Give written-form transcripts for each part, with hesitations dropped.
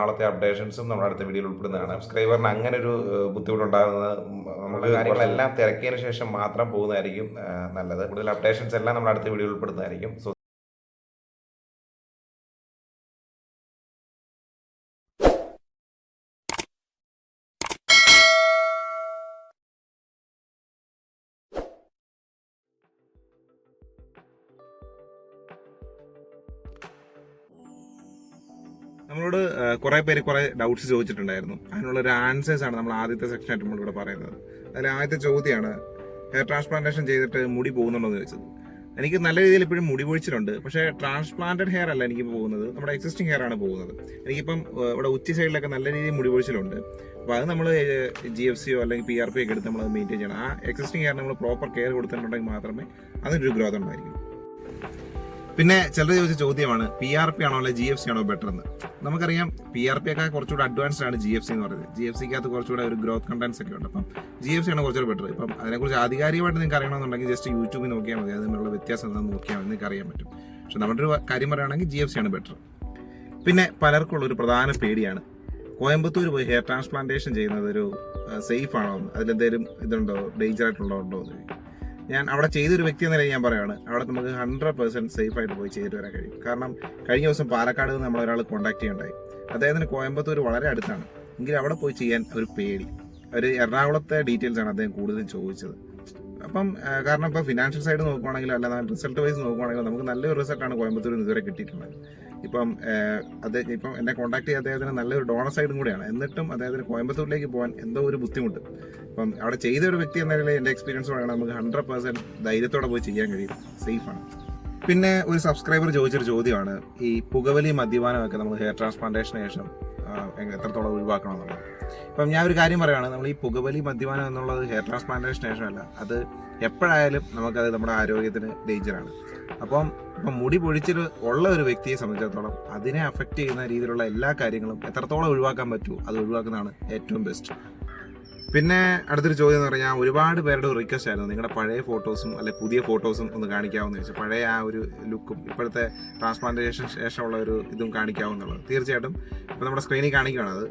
നാളത്തെ അപ്ഡേഷൻസും നമ്മുടെ അടുത്ത വീഡിയോയിൽ ഉൾപ്പെടുന്നതാണ്. സബ്സ്ക്രൈബറിന് അങ്ങനെ ഒരു ബുദ്ധിമുട്ടുണ്ടാകുന്നത് നമ്മുടെ കാര്യങ്ങളെല്ലാം തിരക്കിയതിന് ശേഷം മാത്രം പോകുന്നതായിരിക്കും നല്ലത്. കൂടുതൽ അപ്ഡേഷൻസ് എല്ലാം നമ്മുടെ അടുത്ത വീഡിയോയിൽ ഉൾപ്പെടുന്നതായിരിക്കും. നമ്മളോട് കുറേ പേര് കുറേ ഡൗട്ട്സ് ചോദിച്ചിട്ടുണ്ടായിരുന്നു. അതിനുള്ളൊരു ആൻസേഴ്സാണ് നമ്മൾ ആദ്യത്തെ സെക്ഷനായിട്ട് നമ്മളിവിടെ പറയുന്നത്. അതിൽ ആദ്യത്തെ ചോദ്യമാണ് ഹെയർ ട്രാൻസ്പ്ലാന്റേഷൻ ചെയ്തിട്ട് മുടി പോകുന്നുണ്ടോ എന്ന് ചോദിച്ചത്. എനിക്ക് നല്ല രീതിയിൽ ഇപ്പോഴും മുടി പൊഴിച്ചിട്ടുണ്ട്, പക്ഷേ ട്രാൻസ്പ്ലാന്റഡ് ഹെയർ അല്ല എനിക്ക് പോകുന്നത്, നമ്മുടെ എക്സിസ്റ്റിംഗ് ഹെയർ ആണ് പോകുന്നത്. എനിക്കിപ്പം ഇവിടെ ഉച്ച സൈഡിലൊക്കെ നല്ല രീതിയിൽ മുടി പൊഴിച്ചിലുണ്ട്. അപ്പോൾ അത് നമ്മൾ GFC അല്ലെങ്കിൽ PRP ഒക്കെ എടുത്ത് നമ്മൾ മെയിൻറ്റെയിൻ ചെയ്യണം. ആ എക്സിസ്റ്റിംഗ് ഹെയർ നമ്മൾ പ്രോപ്പർ കെയർ കൊടുത്തിട്ടുണ്ടെങ്കിൽ മാത്രമേ അതിനൊരു ഗ്രോത്ത് ഉണ്ടായിരിക്കും. പിന്നെ ചിലർ ചോദിച്ച ചോദ്യമാണ് PRP ആണോ അല്ലെ GFC ആണോ ബെറ്റർ എന്ന്. നമുക്കറിയാം PRP ഒക്കെ കുറച്ചുകൂടെ അഡ്വാൻസ്ഡ് ആണ് GFC എന്ന് പറയുന്നത്. GFCക്കകത്ത് കുറച്ചുകൂടെ ഒരു ഗ്രോത്ത് കണ്ടൻസ് ഒക്കെ ഉണ്ട്. അപ്പം GFC ആണ് കുറച്ചുകൂടെ ബെറ്റർ. ഇപ്പം അതിനെക്കുറിച്ച് ആധികാരികമായിട്ട് നിങ്ങൾക്ക് അറിയണമെന്നുണ്ടെങ്കിൽ ജസ്റ്റ് യൂട്യൂബിൽ നോക്കിയാൽ മതി, അതിനുള്ള വ്യത്യാസം എന്താണെന്ന് നോക്കിയാൽ മതി, നിങ്ങൾക്ക് അറിയാൻ പറ്റും. പക്ഷെ നമ്മുടെ ഒരു കാര്യം പറയുകയാണെങ്കിൽ GFC ആണ് ബെറ്റർ. പിന്നെ പലർക്കുള്ള ഒരു പ്രധാന പേടിയാണ് കോയമ്പത്തൂർ പോയി ഹെയർ ട്രാൻസ്പ്ലാന്റേഷൻ ചെയ്യുന്നത് ഒരു സേഫ് ആണോ എന്ന്, അതിലെന്തെങ്കിലും ഇതുണ്ടോ, ഡേഞ്ചർ ആയിട്ടുള്ളതോ ഉണ്ടോ എന്ന്. ഞാൻ അവിടെ ചെയ്തൊരു വ്യക്തി എന്ന നിലയിൽ ഞാൻ പറയുകയാണ്, അവിടെ നമുക്ക് 100% സേഫായിട്ട് പോയി ചെയ്തിട്ട് വരാൻ കഴിയും. കാരണം കഴിഞ്ഞ ദിവസം പാലക്കാട് നിന്ന് നമ്മളൊരാൾ കോൺടാക്ട് ചെയ്യുണ്ടായി. അദ്ദേഹത്തിന് കോയമ്പത്തൂർ വളരെ അടുത്താണ്, എങ്കിലും അവിടെ പോയി ചെയ്യാൻ ഒരു പേടി. ഒരു എറണാകുളത്തെ ഡീറ്റെയിൽസ് ആണ് അദ്ദേഹം കൂടുതലും ചോദിച്ചത്. അപ്പം കാരണം ഇപ്പോൾ ഫിനാൻഷ്യൽ സൈഡ് നോക്കുവാണെങ്കിലും അല്ലാതെ റിസൾട്ട് വൈസ് നോക്കുവാണെങ്കിലും നമുക്ക് നല്ലൊരു റിസൾട്ടാണ് കോയമ്പത്തൂരിൽ നിന്ന് ഇതുവരെ കിട്ടിയിട്ടുള്ളത്. ഇപ്പം എന്നെ കോൺടാക്ട് ചെയ്ത അദ്ദേഹത്തിന് നല്ലൊരു ഡോണർ സൈഡും കൂടിയാണ്. എന്നിട്ടും അദ്ദേഹത്തിന് കോയമ്പത്തൂരിലേക്ക് പോകാൻ എന്തോ ഒരു ബുദ്ധിമുട്ട്. അപ്പം അവിടെ ചെയ്ത ഒരു വ്യക്തി എന്ന നിലയിൽ എൻ്റെ എക്സ്പീരിയൻസ് പറയുകയാണ്, നമുക്ക് 100% ധൈര്യത്തോടെ പോയി ചെയ്യാൻ കഴിയും, സേഫാണ്. പിന്നെ ഒരു സബ്സ്ക്രൈബർ ചോദിച്ചൊരു ചോദ്യമാണ് ഈ പുകവലി മദ്യപാനമൊക്കെ നമ്മൾ ഹെയർ ട്രാൻസ്പ്ലാന്റേഷന് ശേഷം എത്രത്തോളം ഒഴിവാക്കണമെന്നുള്ളത്. ഇപ്പം ഞാൻ ഒരു കാര്യം പറയുകയാണ്, നമ്മൾ ഈ പുകവലി മദ്യപാനം എന്നുള്ളത് ഹെയർ ട്രാൻസ്പ്ലാന്റേഷന് ശേഷമല്ല, അത് എപ്പോഴായാലും നമുക്കത് നമ്മുടെ ആരോഗ്യത്തിന് ഡേഞ്ചറാണ്. ഇപ്പം മുടി പൊഴിച്ചിട്ട് ഉള്ള ഒരു വ്യക്തിയെ സംബന്ധിച്ചിടത്തോളം അതിനെ അഫക്റ്റ് ചെയ്യുന്ന രീതിയിലുള്ള എല്ലാ കാര്യങ്ങളും എത്രത്തോളം ഒഴിവാക്കാൻ പറ്റുമോ അത് ഒഴിവാക്കുന്നതാണ് ഏറ്റവും ബെസ്റ്റ്. പിന്നെ അടുത്തൊരു ചോദ്യം എന്ന് പറഞ്ഞാൽ ഒരുപാട് പേരുടെ റിക്വസ്റ്റ് ആയിരുന്നു, നിങ്ങളുടെ പഴയ ഫോട്ടോസും അല്ലെ പുതിയ ഫോട്ടോസും ഒന്ന് കാണിക്കാമെന്ന് ചോദിച്ചാൽ, പഴയ ആ ഒരു ലുക്കും ഇപ്പോഴത്തെ ട്രാൻസ്പ്ലാന്റേഷൻ ശേഷമുള്ള ഒരു ഇതും കാണിക്കാവുന്നുള്ളത്. തീർച്ചയായിട്ടും ഇപ്പോൾ നമ്മുടെ സ്ക്രീനിൽ കാണിക്കുകയാണ്. അത്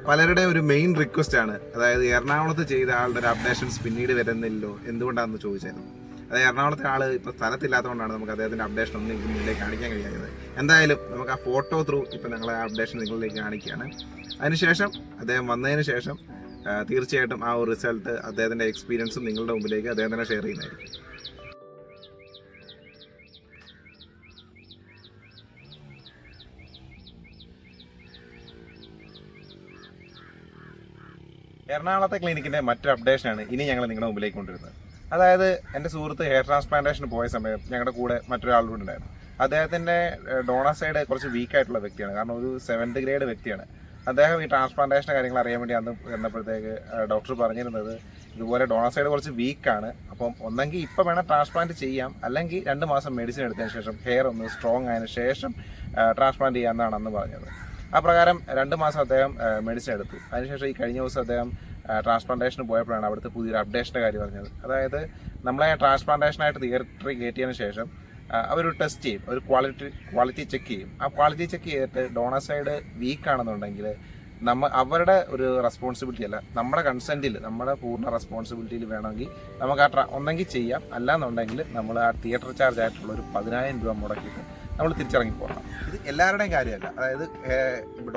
പലരുടെ ഒരു മെയിൻ റിക്വസ്റ്റ് ആണ്. അതായത് എറണാകുളത്ത് ചെയ്ത ആളുടെ ഒരു അപ്ഡേഷൻസ് പിന്നീട് വരുന്നില്ലല്ലോ, എന്തുകൊണ്ടാണെന്ന് ചോദിച്ചായിരുന്നു. അതായത് എറണാകുളത്തെ ആൾ ഇപ്പോൾ സ്ഥലത്തില്ലാത്തതുകൊണ്ടാണ് നമുക്ക് അദ്ദേഹത്തിൻ്റെ അപ്ഡേഷൻ ഒന്നും നിങ്ങളിലേക്ക് കാണിക്കാൻ കഴിയാത്തത്. എന്തായാലും നമുക്ക് ആ ഫോട്ടോ ത്രൂ ഇപ്പോൾ ഞങ്ങളെ അപ്ഡേഷൻ നിങ്ങളിലേക്ക് കാണിക്കുകയാണ്. അതിനുശേഷം അദ്ദേഹം വന്നതിന് ശേഷം തീർച്ചയായിട്ടും ആ ഒരു റിസൾട്ട് അദ്ദേഹത്തിൻ്റെ എക്സ്പീരിയൻസും നിങ്ങളുടെ മുമ്പിലേക്ക് അദ്ദേഹം തന്നെ ഷെയർ ചെയ്യുന്നതായിരിക്കും. എറണാകുളത്തെ ക്ലിനിക്കിൻ്റെ മറ്റൊരു അപ്ഡേഷനാണ് ഇനി ഞങ്ങൾ നിങ്ങളുടെ മുമ്പിലേക്ക് കൊണ്ടുവരുന്നത്. അതായത് എൻ്റെ സുഹൃത്ത് ഹെയർ ട്രാൻസ്പ്ലാന്റേഷന് പോയ സമയം ഞങ്ങളുടെ കൂടെ മറ്റൊരാളുകൂടെ ഉണ്ടായിരുന്നു. അദ്ദേഹത്തിൻ്റെ ഡോണർ സൈഡ് കുറച്ച് വീക്കായിട്ടുള്ള വ്യക്തിയാണ്, കാരണം ഒരു 7th ഗ്രേഡ് വ്യക്തിയാണ്. അദ്ദേഹം ഈ ട്രാൻസ്പ്ലാന്റേഷൻ്റെ കാര്യങ്ങൾ അറിയാൻ വേണ്ടി അന്ന് വന്നപ്പോഴത്തേക്ക് ഡോക്ടർ പറഞ്ഞിരുന്നത് ഇതുപോലെ ഡോണർ സൈഡ് കുറച്ച് വീക്കാണ്, അപ്പം ഒന്നെങ്കിൽ ഇപ്പം വേണം ട്രാൻസ്പ്ലാന്റ് ചെയ്യാം, അല്ലെങ്കിൽ 2 മാസം മെഡിസിൻ എടുത്തതിന് ശേഷം ഹെയർ ഒന്ന് സ്ട്രോങ് ആയതിനു ശേഷം ട്രാൻസ്പ്ലാന്റ് ചെയ്യാമെന്നാണ് അന്ന് പറഞ്ഞത്. ആ പ്രകാരം 2 മാസം അദ്ദേഹം മെഡിസിൻ എടുത്തു. അതിനുശേഷം ഈ കഴിഞ്ഞ ദിവസം അദ്ദേഹം ട്രാൻസ്പ്ലാന്റേഷന് പോയപ്പോഴാണ് അവിടുത്തെ പുതിയൊരു അപ്ഡേഷൻ്റെ കാര്യം പറഞ്ഞത്. അതായത് നമ്മളെ ട്രാൻസ്പ്ലാന്റേഷനായിട്ട് തിയേറ്ററിൽ കയറ്റിയതിന് ശേഷം അവരൊരു ടെസ്റ്റ് ചെയ്യും, ഒരു ക്വാളിറ്റി ചെക്ക് ചെയ്യും. ആ ക്വാളിറ്റി ചെക്ക് ചെയ്തിട്ട് ഡോണർ സൈഡ് വീക്കാണെന്നുണ്ടെങ്കിൽ അവരുടെ ഒരു റെസ്പോൺസിബിലിറ്റി അല്ല, നമ്മുടെ കൺസെൻറ്റിൽ, നമ്മുടെ പൂർണ്ണ റെസ്പോൺസിബിലിറ്റിയിൽ വേണമെങ്കിൽ നമുക്ക് ഒന്നെങ്കിൽ ചെയ്യാം, അല്ലാന്നുണ്ടെങ്കിൽ നമ്മൾ ആ തിയേറ്റർ ചാർജ് ആയിട്ടുള്ള ഒരു 10,000 രൂപ മുടക്കിയിട്ട് നമ്മൾ തിരിച്ചിറങ്ങി പോകണം. ഇത് എല്ലാവരുടെയും കാര്യമല്ല, അതായത്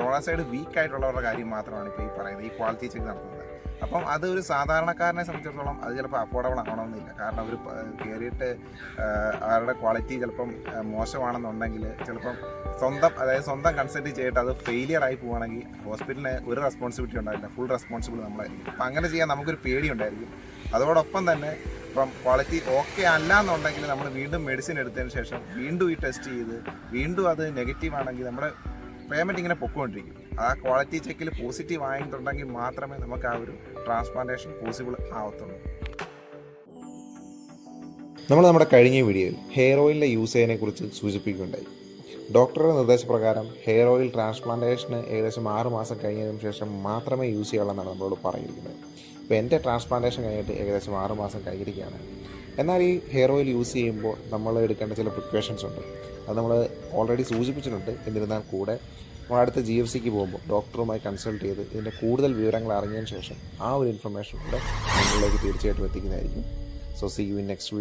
ഡോണർ സൈഡ് വീക്കായിട്ടുള്ളവരുടെ കാര്യം മാത്രമാണ് ഇപ്പോൾ ഈ പറയുന്നത്, ഈ ക്വാളിറ്റി ചെക്ക് നടത്തുന്നത്. അപ്പം അത് ഒരു സാധാരണക്കാരനെ സംബന്ധിച്ചിടത്തോളം അത് ചിലപ്പോൾ അഫോർഡബിൾ ആവണമെന്നില്ല. കാരണം അവർ കയറിയിട്ട് അവരുടെ ക്വാളിറ്റി ചിലപ്പം മോശമാണെന്നുണ്ടെങ്കിൽ ചിലപ്പം സ്വന്തം കൺസൾട്ട് ചെയ്തിട്ട് അത് ഫെയിലിയർ ആയി പോവുകയാണെങ്കിൽ ഹോസ്പിറ്റലിന് ഒരു റെസ്പോൺസിബിലിറ്റി ഉണ്ടാവില്ല, ഫുൾ റെസ്പോൺസിബിൾ നമ്മളായിരിക്കും. അപ്പം അങ്ങനെ ചെയ്യാൻ നമുക്കൊരു പേടി ഉണ്ടായിരിക്കും. അതോടൊപ്പം തന്നെ ഇപ്പം ക്വാളിറ്റി ഓക്കെ അല്ല എന്നുണ്ടെങ്കിൽ നമ്മൾ വീണ്ടും മെഡിസിൻ എടുത്തതിന് ശേഷം വീണ്ടും ഈ ടെസ്റ്റ് ചെയ്ത് വീണ്ടും അത് നെഗറ്റീവ് ആണെങ്കിൽ നമ്മുടെ പേയ്മെൻറ്റ് ഇങ്ങനെ പൊക്കോണ്ടിരിക്കും. ആ ക്വാളിറ്റി ചെക്കിൽ പോസിറ്റീവ് ആയിട്ടുണ്ടെങ്കിൽ മാത്രമേ നമുക്ക് ആ ഒരു ട്രാൻസ്പ്ലാന്റേഷൻ പോസിബിൾ ആവത്തുള്ളൂ. നമ്മുടെ കഴിഞ്ഞ വീഡിയോയിൽ ഹെയർ ഓയിലിൻ്റെ യൂസേജിനെ കുറിച്ച് സൂചിപ്പിക്കുകയുണ്ടായി. ഡോക്ടറുടെ നിർദ്ദേശപ്രകാരം ഹെയർ ഓയിൽ ട്രാൻസ്പ്ലാന്റേഷന് ഏകദേശം 6 മാസം കഴിഞ്ഞതിന് ശേഷം മാത്രമേ യൂസ് ചെയ്യാവുള്ളതെന്നാണ് നമ്മളോട് പറഞ്ഞിരിക്കുന്നത്. ഇപ്പോൾ എൻ്റെ ട്രാൻസ്പ്ലാന്റേഷൻ കഴിഞ്ഞിട്ട് ഏകദേശം 6 മാസം കഴിഞ്ഞിരിക്കുകയാണ്. എന്നാൽ ഈ ഹെയർ ഓയിൽ യൂസ് ചെയ്യുമ്പോൾ നമ്മൾ എടുക്കേണ്ട ചില പ്രിക്കോഷൻസ് ഉണ്ട്. അത് നമ്മൾ ഓൾറെഡി സൂചിപ്പിച്ചിട്ടുണ്ട്. എന്നിരുന്നാൽ കൂടെ നമ്മൾ അടുത്ത GFCക്ക് പോകുമ്പോൾ ഡോക്ടറുമായി കൺസൾട്ട് ചെയ്ത് ഇതിൻ്റെ കൂടുതൽ വിവരങ്ങൾ അറിഞ്ഞതിന് ശേഷം ആ ഒരു ഇൻഫർമേഷൻ കൂടെ നിങ്ങളിലേക്ക് തീർച്ചയായിട്ടും എത്തിക്കുന്നതായിരിക്കും. So see you in next video.